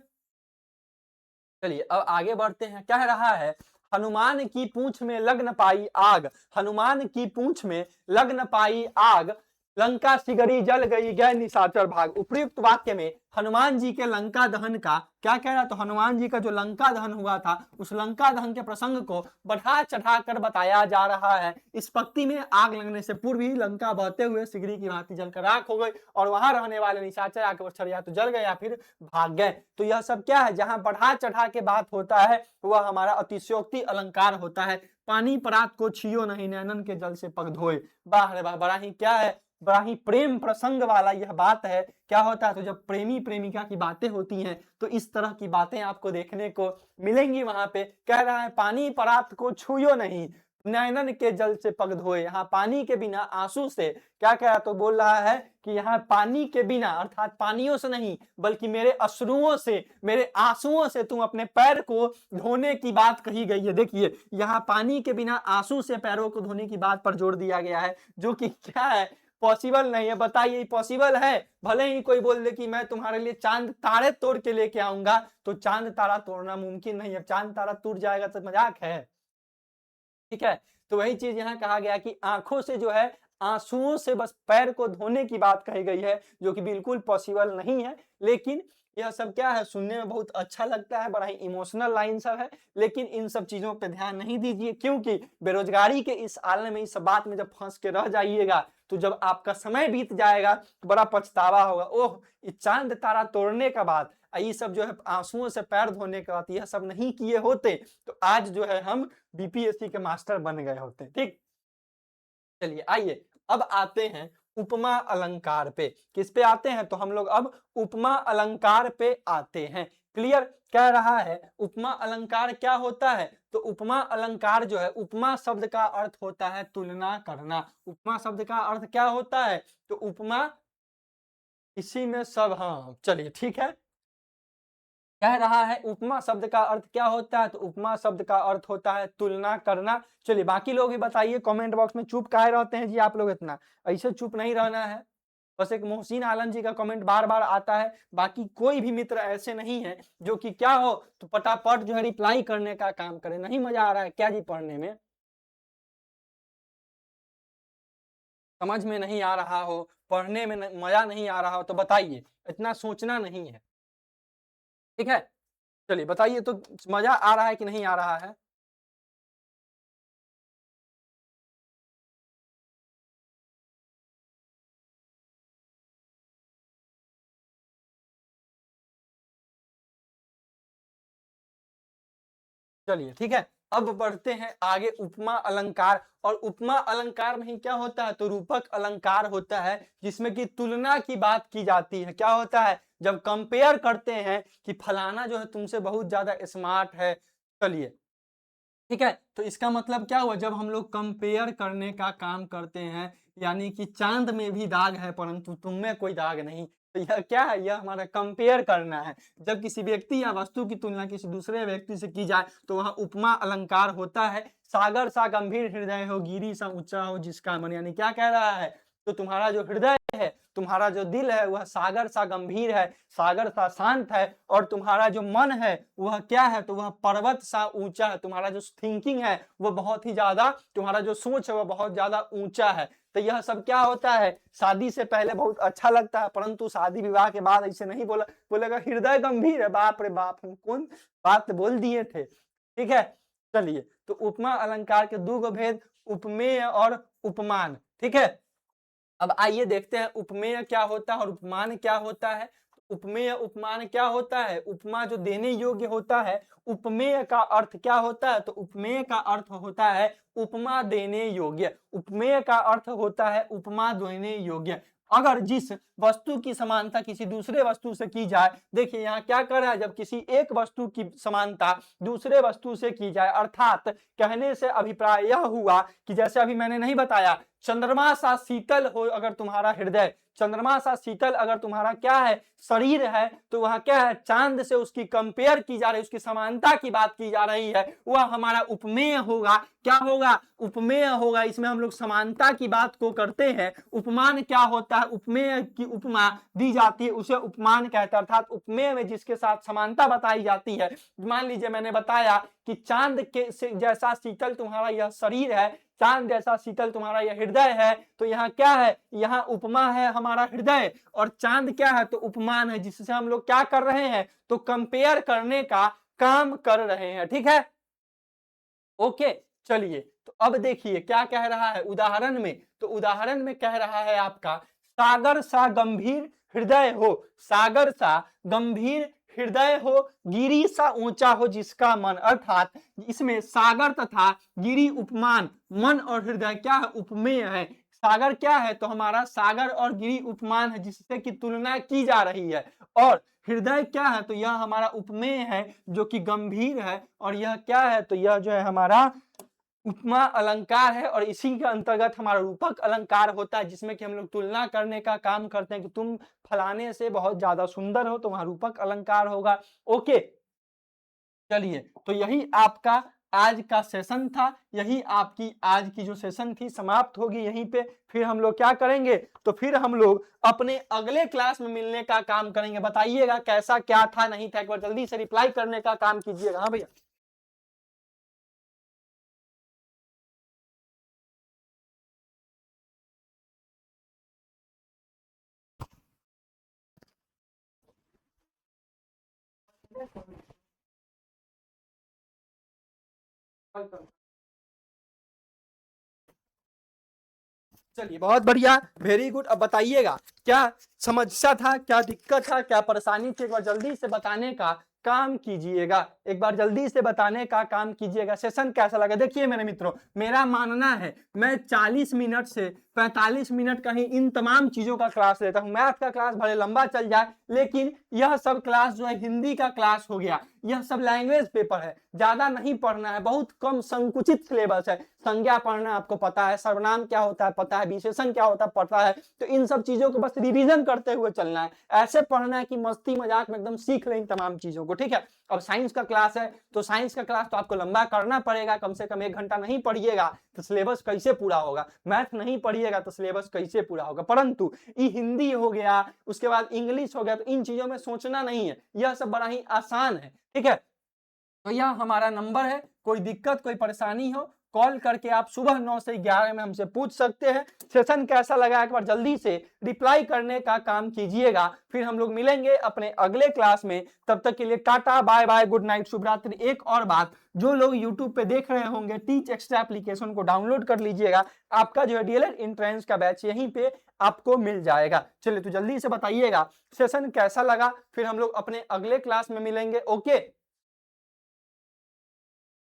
चलिए अब आगे बढ़ते हैं। कह रहा है हनुमान की पूंछ में लग न पाई आग, हनुमान की पूंछ में लग न पाई आग, लंका सिगरी जल गई गए निशाचर भाग। उपयुक्त वाक्य में हनुमान जी के लंका दहन का क्या कह रहा है, तो हनुमान जी का जो लंका दहन हुआ था उस लंका दहन के प्रसंग को बढ़ा चढ़ा कर बताया जा रहा है। इस पंक्ति में आग लगने से पूर्व ही लंका बहते हुए सिगरी की भांति जलकर राख हो गई और वहां रहने वाले निशाचर आकर या तो जल गए या फिर भाग गए। तो यह सब क्या है, जहां बढ़ा चढ़ा के बात होता है वह हमारा अतिशयोक्ति अलंकार होता है। पानी परात को छियो नहीं, नैनन के जल से पग धोए। वाह रे वाह, बड़ा ही क्या है, बड़ा ही प्रेम प्रसंग वाला यह बात है। क्या होता है, तो जब प्रेमी प्रेमिका की बातें होती हैं तो इस तरह की बातें आपको देखने को मिलेंगी वहां पे। कह रहा है पानी परात को छुयो नहीं, नैनन के जल से पग धोए। यहाँ पानी के बिना आंसू से क्या कहा, तो बोल रहा है कि यहाँ पानी के बिना अर्थात पानियों से नहीं बल्कि मेरे अश्रुओं से, मेरे आंसुओं से तुम अपने पैर को धोने की बात कही गई है। देखिए यहाँ पानी के बिना आंसू से पैरों को धोने की बात पर जोर दिया गया है, जो कि क्या है, पॉसिबल नहीं है। बताइए पॉसिबल है? भले ही कोई बोल दे कि मैं तुम्हारे लिए चांद तारे तोड़ के लेके आऊंगा, तो चांद तारा तोड़ना मुमकिन नहीं है। चांद तारा टूट जाएगा तो मजाक है, ठीक है। तो वही चीज यहाँ कहा गया कि आंखों से जो है आंसुओं से बस पैर को धोने की बात कही गई है, जो कि बिल्कुल पॉसिबल नहीं है। लेकिन यह सब क्या है, सुनने में बहुत अच्छा लगता है, बड़ा ही इमोशनल लाइन सब है। लेकिन इन सब चीजों पे ध्यान नहीं दीजिए, क्योंकि बेरोजगारी के इस आलम में, इस सब बात में जब फंस के रह जाइएगा तो जब आपका समय बीत जाएगा तो बड़ा पछतावा होगा। ओह, इस चांद तारा तोड़ने का बात, ये सब जो है आंसुओं से पैर धोने का बात, यह सब नहीं किए होते तो आज जो है हम बीपीएससी के मास्टर बन गए होते। ठीक, चलिए आइए अब आते हैं उपमा अलंकार पे। किस पे आते हैं, तो हम लोग अब उपमा अलंकार पे आते हैं। क्लियर? कह रहा है उपमा अलंकार क्या होता है, तो उपमा अलंकार जो है, उपमा शब्द का अर्थ होता है तुलना करना। उपमा शब्द का अर्थ क्या होता है, तो उपमा इसी में सब, हाँ चलिए ठीक है। कह रहा है उपमा शब्द का अर्थ क्या होता है, तो उपमा शब्द का अर्थ होता है तुलना करना। चलिए बाकी लोग भी बताइए कमेंट बॉक्स में, चुप काहे रहते हैं जी आप लोग, इतना ऐसे चुप नहीं रहना है। बस एक मोहसिन आलम जी का कमेंट बार बार आता है, बाकी कोई भी मित्र ऐसे नहीं है जो कि क्या हो तो फटाफट जो है रिप्लाई करने का काम करे। नहीं मजा आ रहा है क्या जी पढ़ने में, समझ में नहीं आ रहा हो, पढ़ने में मजा नहीं आ रहा हो तो बताइए, इतना सोचना नहीं है, ठीक है। चलिए बताइए तो मजा आ रहा है कि नहीं आ रहा है। चलिए ठीक है, अब बढ़ते हैं आगे उपमा अलंकार। और उपमा अलंकार में ही क्या होता है, तो रूपक अलंकार होता है, जिसमें कि तुलना की बात की जाती है। क्या होता है, जब कंपेयर करते हैं कि फलाना जो है तुमसे बहुत ज्यादा स्मार्ट है। चलिए ठीक है, तो इसका मतलब क्या हुआ, जब हम लोग कंपेयर करने का काम करते हैं, यानी कि चांद में भी दाग है परंतु तुम में कोई दाग नहीं, तो यह क्या है, यह हमारा कंपेयर करना है। जब किसी व्यक्ति या वस्तु की तुलना किसी दूसरे व्यक्ति से की जाए तो वह उपमा अलंकार होता है। सागर सा गंभीर हृदय हो, गिरी सा ऊंचा हो जिसका मन, यानी क्या कह रहा है, तो तुम्हारा जो हृदय है, तुम्हारा जो दिल है वह सागर सा गंभीर है, सागर सा शांत है, और तुम्हारा जो मन है वह क्या है, तो वह पर्वत सा ऊंचा है। तुम्हारा जो थिंकिंग है वह बहुत ही ज्यादा, तुम्हारा जो सोच है वह बहुत ज्यादा ऊंचा है। तो यह सब क्या होता है, शादी से पहले बहुत अच्छा लगता है परंतु शादी विवाह के बाद ऐसे नहीं बोलेगा हृदय गंभीर है, बाप रे बाप, हम कौन बात बोल दिए थे। ठीक है, चलिए तो उपमा अलंकार के दो भेद, उपमेय और उपमान। ठीक है, अब आइए देखते हैं उपमेय क्या होता है और उपमान क्या होता है। उपमेय उपमान क्या होता है, उपमा जो देने योग्य होता है। उपमेय का अर्थ क्या होता है, तो उपमेय का अर्थ होता है उपमा देने योग्य। उपमेय का अर्थ होता है उपमा देने योग्य। अगर जिस वस्तु की समानता किसी दूसरे वस्तु से की जाए, देखिए यहाँ क्या कर रहा है, जब किसी एक वस्तु की समानता दूसरे वस्तु से की जाए, अर्थात कहने से अभिप्राय यह हुआ कि जैसे अभी मैंने नहीं बताया चंद्रमा सा शीतल हो अगर तुम्हारा हृदय, चंद्रमा सा शीतल अगर तुम्हारा क्या है शरीर है, तो वहां क्या है चांद से उसकी कंपेयर की जा रही है, उसकी समानता की बात की जा रही है, वह हमारा उपमेय होगा। क्या होगा? उपमेय होगा। इसमें हम लोग समानता की बात को करते हैं। उपमान क्या होता है? उपमेय की उपमा दी जाती है उसे उपमान कहते हैं, अर्थात उपमेय में जिसके साथ समानता बताई जाती है। मान लीजिए मैंने बताया कि चांद के जैसा शीतल तुम्हारा यह शरीर है, चांद जैसा शीतल तुम्हारा यह हृदय है, तो यहाँ क्या है? यहाँ उपमा है हमारा हृदय, और चांद क्या है? तो उपमान है, जिससे हम लोग क्या कर रहे हैं? तो कंपेयर करने का काम कर रहे हैं। ठीक है, ओके। चलिए, तो अब देखिए क्या कह रहा है उदाहरण में। तो उदाहरण में कह रहा है आपका, सागर सा गंभीर हृदय हो, सागर सा गंभीर हृदय हो, गिरी सा ऊंचा हो जिसका मन। अर्थात इसमें सागर तथा गिरी उपमान, मन और हृदय क्या है? उपमेय है। सागर क्या है? तो हमारा सागर और गिरी उपमान है, जिससे कि तुलना की जा रही है। और हृदय क्या है? तो यह हमारा उपमेय है जो कि गंभीर है। और यह क्या है? तो यह जो है हमारा उपमा अलंकार है, और इसी के अंतर्गत हमारा रूपक अलंकार होता है, जिसमें कि हम लोग तुलना करने का काम करते हैं कि तुम फलाने से बहुत ज्यादा सुंदर हो, तो वहां रूपक अलंकार होगा। ओके, चलिए, तो यही आपका आज का सेशन था, यही आपकी आज की जो सेशन थी समाप्त होगी यहीं पे। फिर हम लोग क्या करेंगे? तो फिर हम लोग अपने अगले क्लास में मिलने का काम करेंगे। बताइएगा कैसा क्या था, नहीं था, एक बार जल्दी से रिप्लाई करने का काम कीजिएगा। हाँ भैया। चलिए, बहुत बढ़िया, वेरी गुड। अब बताइएगा क्या समस्या था, क्या दिक्कत था, क्या परेशानी थी, एक बार जल्दी से बताने का काम कीजिएगा। एक बार जल्दी से बताने का काम कीजिएगा। सेशन कैसा लगा? देखिए मेरे मित्रों, मेरा मानना है मैं 40 मिनट से 45 मिनट का ही इन तमाम चीजों का क्लास लेता हूं। मैथ का क्लास भले लंबा चल जाए, लेकिन यह सब क्लास जो है हिंदी का क्लास हो गया, यह सब लैंग्वेज पेपर है, ज्यादा नहीं पढ़ना है, बहुत कम संकुचित सिलेबस है। संज्ञा पढ़ना आपको पता है, सर्वनाम क्या होता है पता है, विशेषण क्या होता है पता है, तो इन सब चीजों को बस रिवीजन करते हुए चलना है। ऐसे पढ़ना है कि मस्ती मजाक में एकदम सीख लें इन तमाम चीजों को। ठीक है, अब साइंस का क्लास है, तो साइंस का क्लास तो आपको लंबा करना पड़ेगा, कम से कम 1 घंटा नहीं पढ़िएगा तो सिलेबस कैसे पूरा होगा? मैथ नहीं पढ़िएगा तो सिलेबस कैसे पूरा होगा? परंतु ये हिंदी हो गया, उसके बाद इंग्लिश हो गया, तो इन चीजों में सोचना नहीं है, यह सब बड़ा ही आसान है। ठीक है, तो यह हमारा नंबर है, कोई दिक्कत कोई परेशानी हो कॉल करके आप सुबह 9 से 11 में हमसे पूछ सकते हैं। सेशन कैसा लगा एक बार जल्दी से रिप्लाई करने का काम कीजिएगा। फिर हम लोग मिलेंगे अपने अगले क्लास में, तब तक के लिए tata bye bye, good night, शुभ रात्रि। एक और बात, जो लोग यूट्यूब पे देख रहे होंगे, टीच एक्स्ट्रा एप्लीकेशन को डाउनलोड कर लीजिएगा, आपका जो है डीएलएड एंट्रेंस का बैच यहीं पे आपको मिल जाएगा। चलिए, तो जल्दी से बताइएगा सेशन कैसा लगा, फिर हम लोग अपने अगले क्लास में मिलेंगे। ओके।